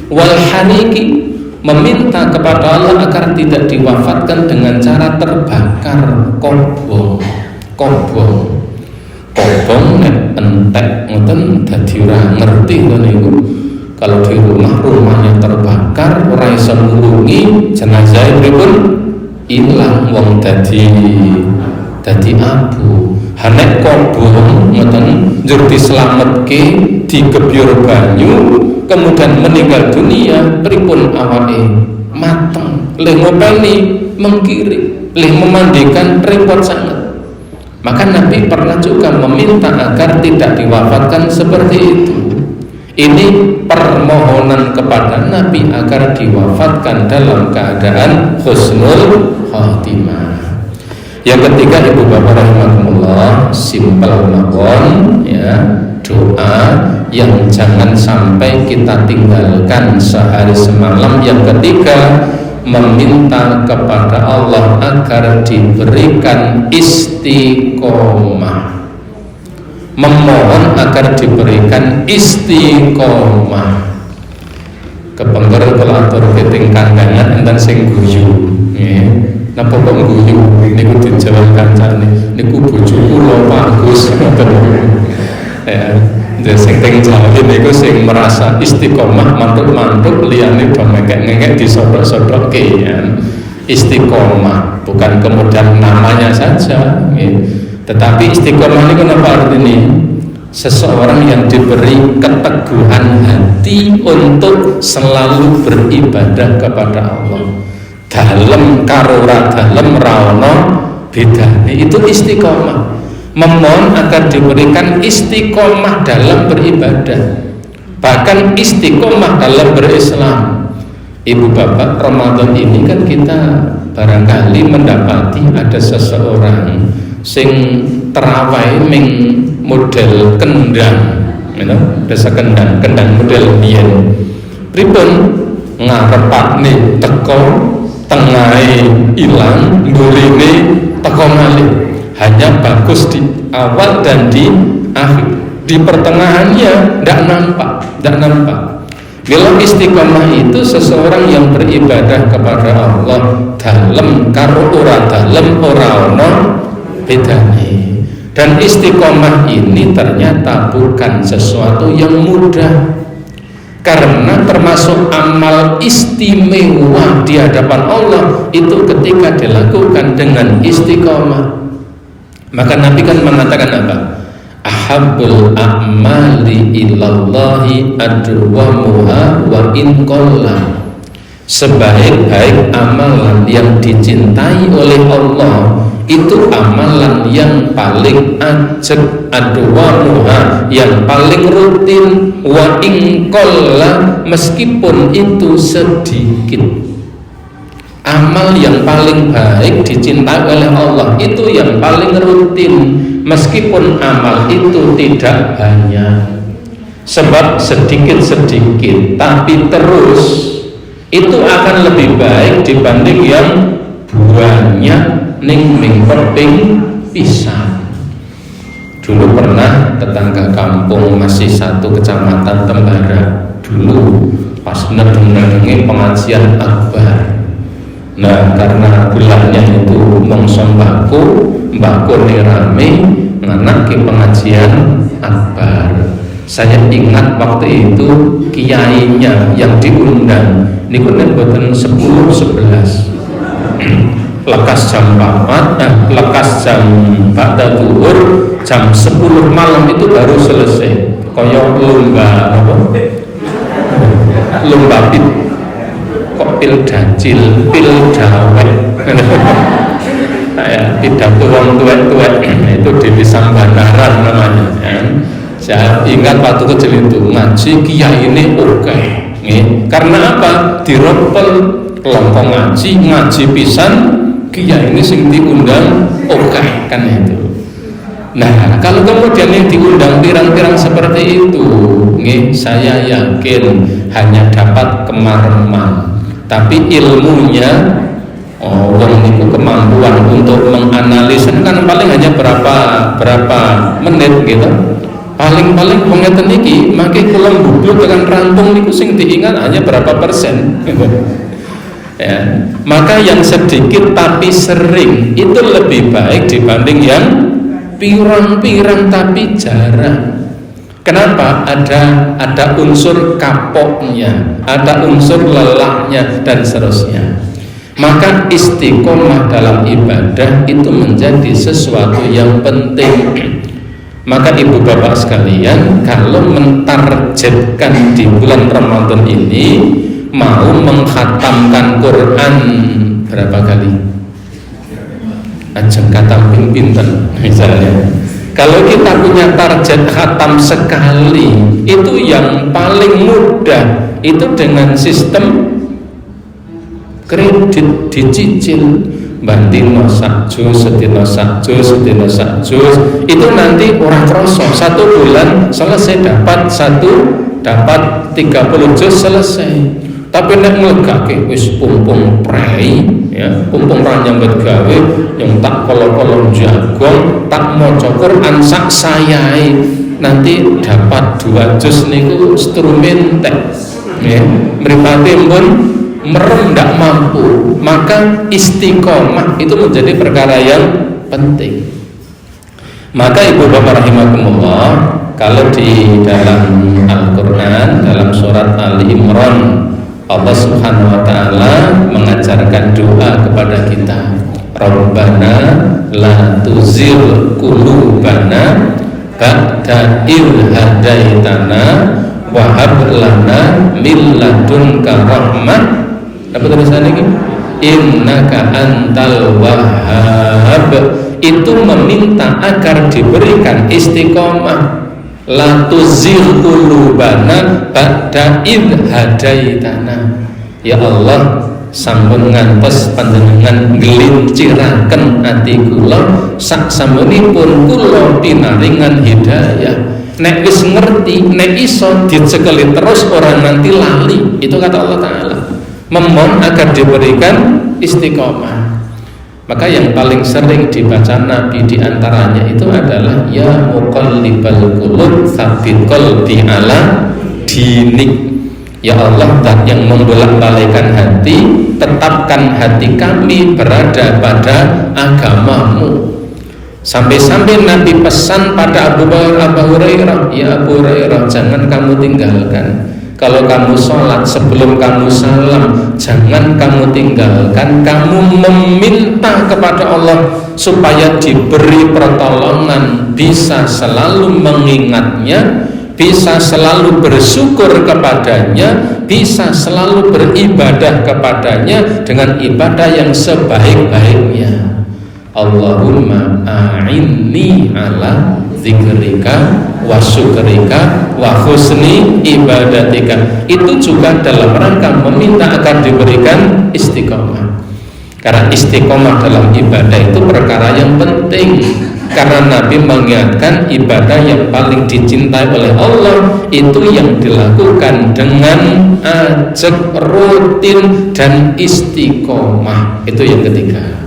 Wal haniki, meminta kepada Allah agar tidak diwafatkan dengan cara terbakar kobong nek entek ngoten dadi ora ngerti ngoten niku. Kalau di rumahnya terbakar ora iso nulungi jenazah pripun ilang wong dadi abu. Hanek kobong ngoten njur dislametke digebyur banyu kemudian meninggal dunia pripun awake mateng leh ngopeni mengkirik leh memandikan repot sangat. Maka Nabi pernah juga meminta agar tidak diwafatkan seperti itu. Ini permohonan kepada Nabi agar diwafatkan dalam keadaan husnul khatimah. Yang ketiga, ibu bapak rahimakumullah, simpel mawon ya, doa yang jangan sampai kita tinggalkan sehari semalam. Yang ketiga, meminta kepada Allah agar diberikan istiqomah, memohon agar diberikan istiqomah. Kepengker kula atur keting kandangan enten sing guyu nggih. Napa kok guyu niku dijawab kancane niku bojo kula Pak Gus ngoten. Ya, sing teng Jawa niku sing merasa istiqomah mantuk-mantuk liyane do ngekek disodok-sodokke ya. Istiqomah bukan kemudian namanya saja nggih. Tetapi istiqomah niku napa artine? Seseorang yang diberi keteguhan hati untuk selalu beribadah kepada Allah. Dalem karo ora dalem ra ono bedane, itu istiqomah. Memohon agar diberikan istiqomah dalam beribadah, bahkan istiqomah dalam berislam. Ibu bapak, Ramadan ini kan kita barangkali mendapati ada seseorang sing terawai ming model kendang, desa kendang model biyen. Pripun ngarepane teko, tengahe ilang, mburine teko malih. Hanya bagus di awal dan di akhir. Di pertengahannya tidak nampak. Bila istiqomah itu seseorang yang beribadah kepada Allah dalem karo ora dalem ora ono bedane. Dan istiqomah ini ternyata bukan sesuatu yang mudah, karena termasuk amal istimewa di hadapan Allah itu ketika dilakukan dengan istiqomah. Maka Nabi kan mengatakan apa? Ahabbul a'mali ilallahi adwamuha wa in qalla. Sebaik-baik amalan yang dicintai oleh Allah itu amalan yang paling ajeg, adwamuha, yang paling rutin, wa in qalla, meskipun itu sedikit. Amal yang paling baik dicintai oleh Allah itu yang paling rutin, meskipun amal itu tidak banyak. Sebab sedikit-sedikit tapi terus itu akan lebih baik dibanding yang banyak ning peping pisan. Dulu pernah tetangga kampung masih satu kecamatan Tembara, dulu pas nedeng-nedenge pengajian akbar. Nah, karena bulannya itu mongso mbako rame nganake pengajian akbar. Saya ingat waktu itu kiainya yang diundang niku mboten 10-11. Lekas jam 4, lekas jam 4 zuhur, jam 10 malam itu baru selesai. Kaya lomba pit. kok pil dacil, pil dawet. Kayak pidato wong tuwek-tuwek itu di Pisambanaran namanya ya. Saya ingat waktu kecil itu ngaji kiai ini oke. Karena apa? Diropel kelompok ngaji pisan kiai ini sing diundang oke kan itu. Nah, kalau kemudian yang diundang pirang-pirang seperti itu, saya yakin hanya dapat kemaremang, tapi ilmunya orang itu kemampuan untuk menganalisis kan paling hanya berapa menit gitu. Paling ngeten iki mangke kula mbubluk dengan rampung niku sing diingat hanya berapa persen. Ya, maka yang sedikit tapi sering itu lebih baik dibanding yang pirang-pirang tapi jarang. Kenapa? Ada unsur kapoknya, ada unsur lelahnya dan seterusnya. Maka istiqomah dalam ibadah itu menjadi sesuatu yang penting. Maka ibu bapak sekalian, kalau mentargetkan di bulan Ramadan ini mau mengkhatamkan Quran berapa kali? Ajeng khatam ping pinten misalnya. Kalau kita punya target khatam sekali, itu yang paling mudah itu dengan sistem kredit dicicil, bandino sak juz, sedina sak juz, itu nanti orang kroso 1 bulan selesai dapat 30 juz selesai. Tapi nek nglegake wis pumpung prei ya, pumpung ra nyambet gawe yang tak kolong-kolong jagung, tak maca Quran sak sayae, nanti dapat 2 juz niku strumen tek ya, mripate pun merem ndak mampu. Maka istiqomah itu menjadi perkara yang penting. Maka ibu bapak rahimakumullah, kalau di dalam Al-Quran dalam surat Ali Imran Allah Subhanahu wa taala mengajarkan doa kepada kita. Rabbana la tuzigh qulubana ba'da idh hadaitana wa hab lana min ladunka rahmah. Apa tulisannya ini? Innaka antal wahhab. Itu meminta agar diberikan istiqomah. La tuzigh qulubana ba'da idh hadaitana. Ya Allah, sampun ngantos panjenengan nglinciraken ati kula sak sampunipun kula pinaringan hidayah. Nek wis ngerti, nek iso dicekeli terus orang nanti lali. Itu kata Allah Ta'ala. Memohon agar diberikan istiqomah. Maka yang paling sering dibaca Nabi diantaranya itu adalah ya muqallibal qulub tsabbit qalbi ala dinik. Ya Allah, zat yang membolak-balikkan hati, tetapkan hati kami berada pada agamamu. Sampai-sampai Nabi pesan pada Abu Hurairah, ya Abu Hurairah, jangan kamu tinggalkan. Kalau kamu sholat sebelum kamu salam, jangan kamu tinggalkan. Kamu meminta kepada Allah supaya diberi pertolongan, bisa selalu mengingatnya, bisa selalu bersyukur kepadanya, bisa selalu beribadah kepadanya dengan ibadah yang sebaik-baiknya. Allahumma a'inni ala zikrika wa syukrika wa husni ibadatika. Itu juga dalam rangka meminta agar diberikan istiqomah. Karena istiqomah dalam ibadah itu perkara yang penting. Karena Nabi mengingatkan ibadah yang paling dicintai oleh Allah itu yang dilakukan dengan ajak rutin dan istiqomah. Itu yang ketiga.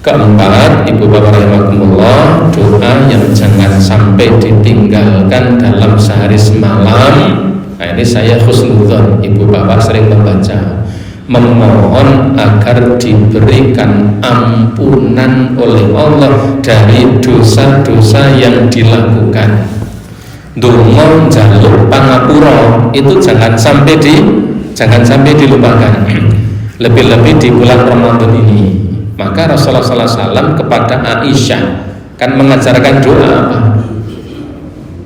Keempat, ibu bapak rahimakumullah, doa yang jangan sampai ditinggalkan dalam sehari semalam. Nah, ini saya husnudzon, ibu bapak sering membaca, memohon agar diberikan ampunan oleh Allah dari dosa-dosa yang dilakukan. Donga njaluk pangapura itu jangan sampai dilupakan. Lebih-lebih di bulan Ramadan ini. Maka Rasulullah SAW kepada Aisyah kan mengajarkan doa apa?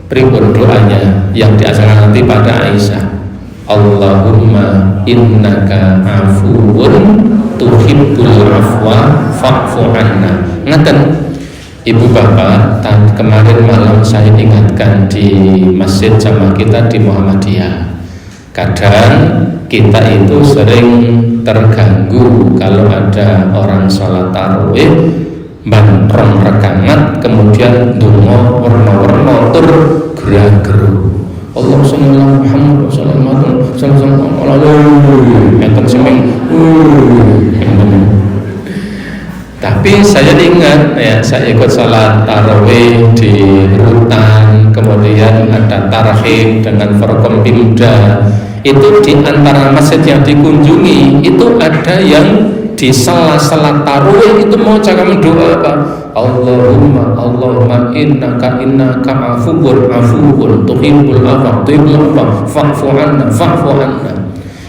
Pripun doanya yang diajarkan nanti pada Aisyah. Allahumma innaka afuwun tuhibbul afwa fa'fu anna. Ngaten Ibu Bapak, kemarin malam saya ingatkan di masjid jamaah kita di Muhammadiyah. Kadang kita itu sering terganggu kalau ada orang sholat tarawih bantrong rekamat kemudian dungo warna-warna tur gerah-geruh. Allah sallallahu Muhammad sallallahu alaihi wasallam. Tapi saya ingat ya, saya ikut salat tarawih di Rutan, kemudian ada tarhim dengan Forkompimda. Itu di antara masjid yang dikunjungi itu ada yang di sela-sela tarawih itu mau cakap doa apa? Allahumma innaka afuwun tuhibbul afwa fa'fu anna.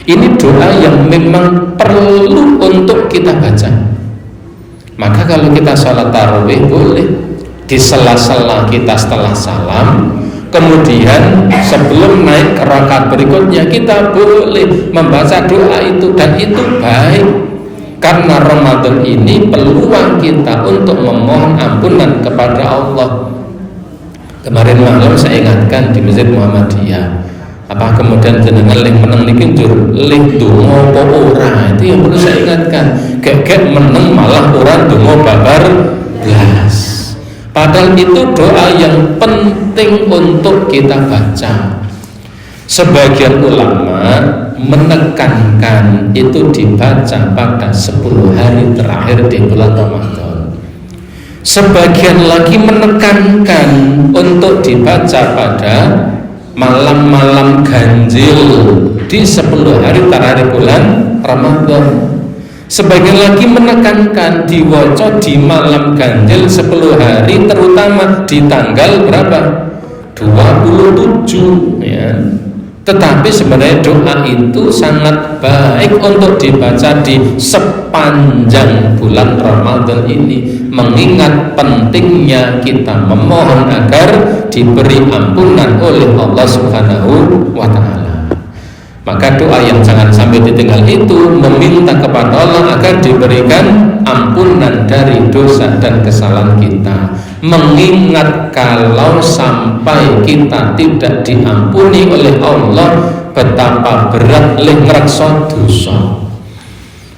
Ini doa yang memang perlu untuk kita baca. Maka kalau kita sholat tarawih boleh di sela-sela kita setelah salam, kemudian sebelum naik ke rakaat berikutnya kita boleh membaca doa itu, dan itu baik karena Ramadan ini peluang kita untuk memohon ampunan kepada Allah. Kemarin malam saya ingatkan di Masjid Muhammadiyah, apa kemudian jenengan leh meneng niki njur leh donga apa ora, itu yang perlu saya ingatkan. Gek meneng malah ora donga babar blas. Padahal itu doa yang penting untuk kita baca. Sebagian ulama menekankan itu dibaca pada 10 hari terakhir di bulan Ramadan. Sebagian lagi menekankan untuk dibaca pada malam-malam ganjil di 10 hari terakhir bulan Ramadan. Sebagian lagi menekankan diwaca di malam ganjil 10 hari, terutama di tanggal berapa? 27 ya. Tetapi sebenarnya doa itu sangat baik untuk dibaca di sepanjang bulan Ramadan ini, mengingat pentingnya kita memohon agar diberi ampunan oleh Allah Subhanahu wa Ta'ala. Maka doa yang jangan sampai ditinggal itu meminta kepada Allah agar diberikan ampunan dari dosa dan kesalahan kita, mengingat kalau sampai kita tidak diampuni oleh Allah, betapa berat leh ngrekso dosa.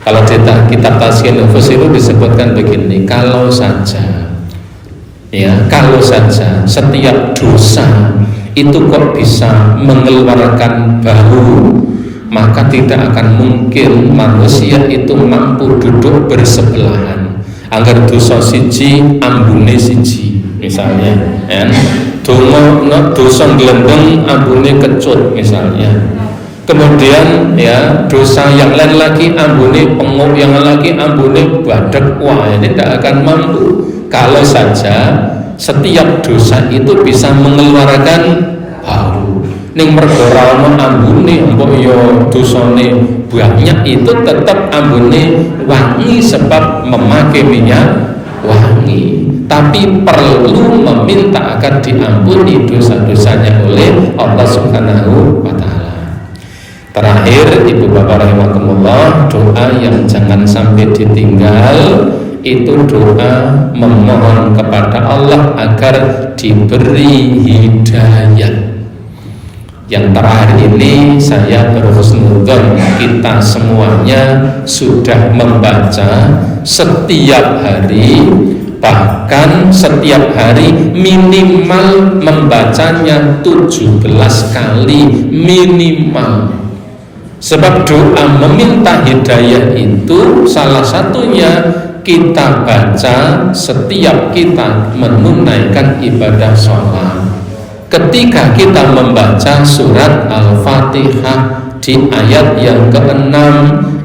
Kalau di kitab Tazkiyah Nufus itu disebutkan begini, kalau saja setiap dosa itu kok bisa mengeluarkan bau, maka tidak akan mungkin manusia itu mampu duduk bersebelahan. Angger dosa siji ambune siji misalnya, ya. Dosa glendeng ambune kecut misalnya. Kemudian ya dosa yang lain lagi ambune penguk, yang lain lagi ambune badek. Wah, ini tidak akan mampu. Kalau saja setiap dosa itu bisa mengeluarkan bau, ning mergo ora ana ambune mbok yo dosane banyak, itu tetap ambune wangi sebab memakai minyak wangi. Tapi perlu meminta agar diampuni dosa-dosanya oleh Allah Subhanahu wa Ta'ala. Terakhir, Ibu Bapak rahimakumullah, doa yang jangan sampai ditinggal itu doa memohon kepada Allah agar diberi hidayah. Yang terakhir ini saya berhusnudzon kita semuanya sudah membaca setiap hari, bahkan setiap hari minimal membacanya 17 kali minimal. Sebab doa meminta hidayah itu salah satunya kita baca setiap kita menunaikan ibadah sholat. Ketika kita membaca surat Al-Fatihah di ayat yang ke-6,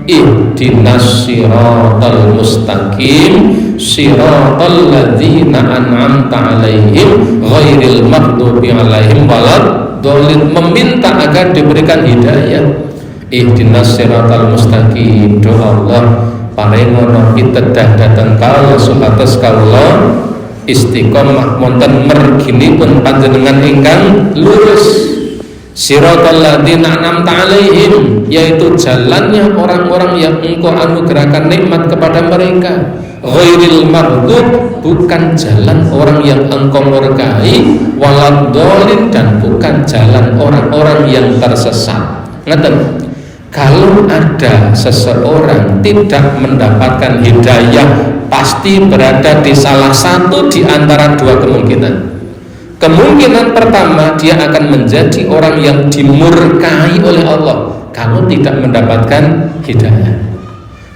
ihdinas siratal mustaqim siratal ladzina an'amta alaihim ghairil maghdubi alaihim waladdallin, meminta agar diberikan hidayah. Ihdinas siratal mustaqim, doa Allah paringono pitedah dateng kawula supados kawula istiqomah wonten merginipun panjenengan ingkang lurus. Siratal ladzina an'amta 'alaihim, yaitu jalannya orang-orang yang Engkau anugerahkan nikmat kepada mereka. Ghairil maghdub, bukan jalan orang yang Engkau murkai, waladhdallin, dan bukan jalan orang-orang yang tersesat. Ngeten, kalau ada seseorang tidak mendapatkan hidayah, pasti berada di salah satu di antara dua kemungkinan. Kemungkinan pertama, dia akan menjadi orang yang dimurkai oleh Allah kalau tidak mendapatkan hidayah.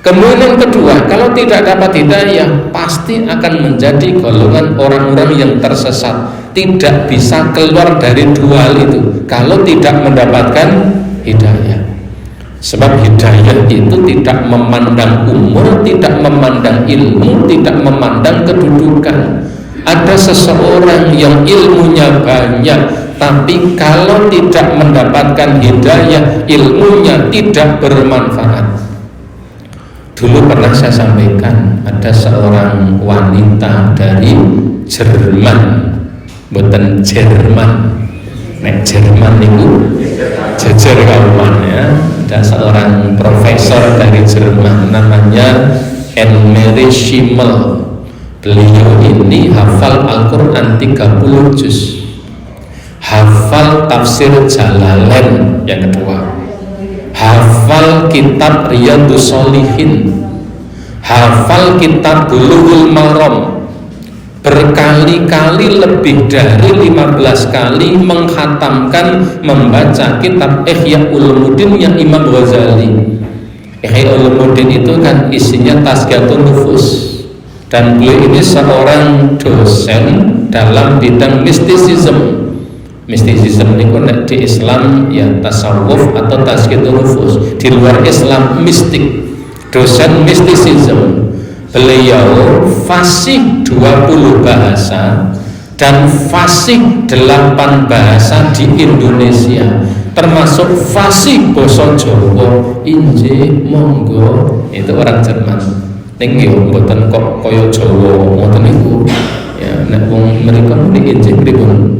Kemungkinan kedua, kalau tidak dapat hidayah, pasti akan menjadi golongan orang-orang yang tersesat, tidak bisa keluar dari dua hal itu kalau tidak mendapatkan hidayah. Sebab hidayah itu tidak memandang umur, tidak memandang ilmu, tidak memandang kedudukan. Ada seseorang yang ilmunya banyak, tapi kalau tidak mendapatkan hidayah, ilmunya tidak bermanfaat. Dulu pernah saya sampaikan, ada seorang wanita dari Jerman, bukan Jerman, nek Jerman itu jejer kauman ya. Ada seorang profesor dari Jerman namanya Annemarie Schimmel. Beliau ini hafal Al-Quran 30 juz, hafal tafsir Jalalain yang kedua, hafal kitab Riyadhus Shalihin, hafal kitab Bulughul Maram, berkali-kali lebih dari 15 kali menghatamkan membaca kitab Ihya Ulumuddin yang Imam Ghazali. Ihya Ulumuddin itu kan isinya tazkiyatun nufus, dan beliau ini seorang dosen dalam bidang mistisism. Mistisism itu di Islam ya tasawuf atau tazkiyatun nufus, di luar Islam mistik, dosen mistisism. Beliau fasih 20 bahasa dan fasih 8 bahasa di Indonesia, termasuk fasih basa Jawa. Injih monggo, itu orang Jerman. Ning nggih mboten kok kaya Jawa ngoten niku. Ya nek wong mereka muni injih pripun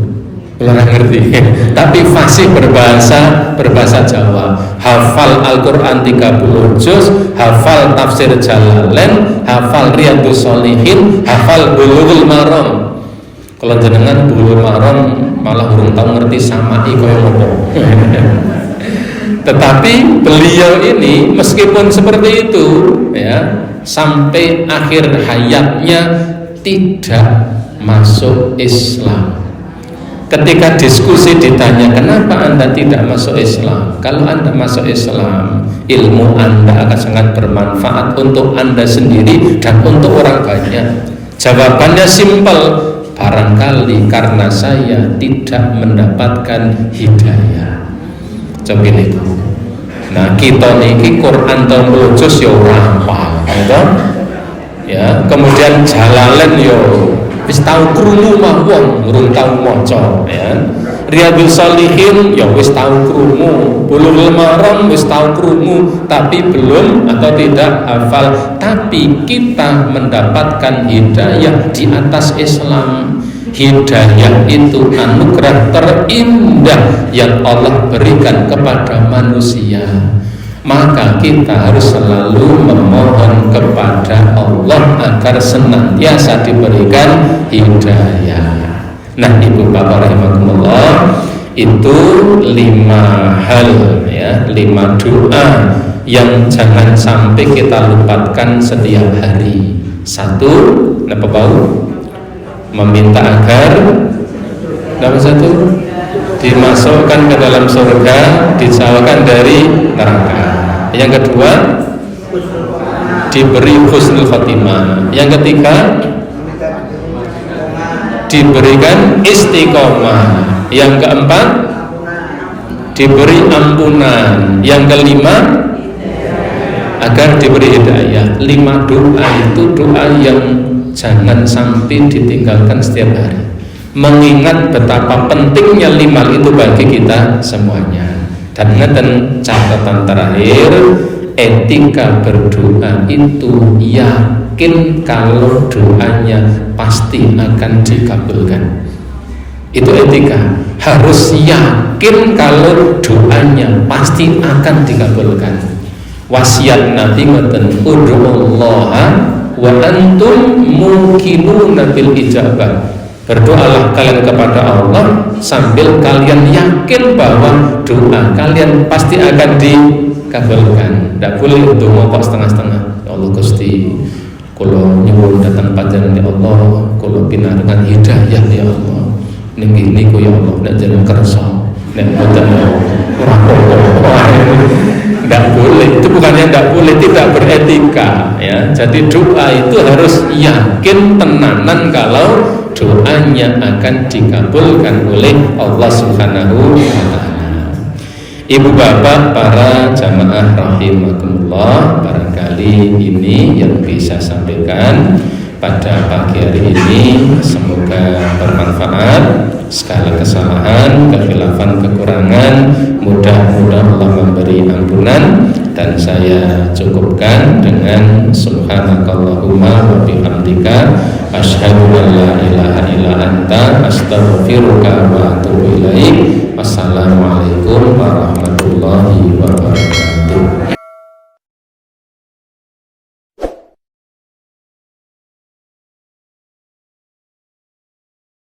kula ngerti. Tapi fasih berbahasa Jawa. Hafal Al-Qur'an 30 juz, hafal tafsir Jalalain, hafal Riyadhus Shalihin, hafal Bulughul Maram. Kalau jenengan Bulughul Maram malah urung tau ngerti samai kaya ngopo. Tetapi beliau ini meskipun seperti itu ya, sampai akhir hayatnya tidak masuk Islam. Ketika diskusi ditanya, kenapa Anda tidak masuk Islam? Kalau Anda masuk Islam, ilmu Anda akan sangat bermanfaat untuk Anda sendiri dan untuk orang banyak. Jawabannya simpel, barangkali karena saya tidak mendapatkan hidayah. Coba ini. Nah, kita niki Quran 30 juz ya ora hafal, ya. Kemudian Jalalain yo wis tau krungu mah wong urung tau maca ya. Riyadhus Shalihin ya wis tau krungu, Bulughul Maram wis tau krungu, tapi belum atau tidak hafal. Tapi kita mendapatkan hidayah di atas Islam. Hidayah itu anugerah terindah yang Allah berikan kepada manusia. Maka kita harus selalu memohon kepada Allah agar senantiasa diberikan hidayah. Nah, ibu bapak rahimakumullah, itu 5 hal ya, 5 doa yang jangan sampai kita lupakan setiap hari. 1, apa bau? Meminta agar nomor 1 dimasukkan ke dalam surga, dijauhkan dari neraka. Yang kedua, diberi husnul khotimah. Yang ketiga, diberikan istiqomah. Yang keempat, diberi ampunan. Yang kelima, agar diberi hidayah. 5 doa itu doa yang jangan sampai ditinggalkan setiap hari, mengingat betapa pentingnya 5 itu bagi kita semuanya. Dan ngeten catatan terakhir, etika berdoa itu yakin kalau doanya pasti akan dikabulkan. Itu etika, harus yakin kalau doanya pasti akan dikabulkan. Wasiat Nabi ngoten, ud'ullaha wa antum muqinuna bil ijabah. Berdoalah kalian kepada Allah sambil kalian yakin bahwa doa kalian pasti akan dikabulkan. Tidak boleh untuk ngomong setengah-setengah. Ya Allah Gusti, kalau nyuwun datang panjenengan ya Allah, kalau pinarengan hidayah ya Allah. Niki niku ya Allah, nek jeneng kersa, nek boten ora apa-apa. Tidak boleh, itu bukannya tidak boleh, tidak beretika ya. Jadi doa itu harus yakin tenanan kalau doanya akan dikabulkan oleh Allah Subhanahu wa ta'ala. Ibu bapak para jamaah rahimakumullah, barangkali ini yang bisa sampaikan pada pagi hari ini, semoga bermanfaat. Segala kesalahan, kekhilafan, kekurangan mudah-mudahan Allah memberi ampunan, dan saya cukupkan dengan subhanakallahumma wa bihamdika asyhadu an la ilaha illa anta astaghfiruka wa atubu ilaik.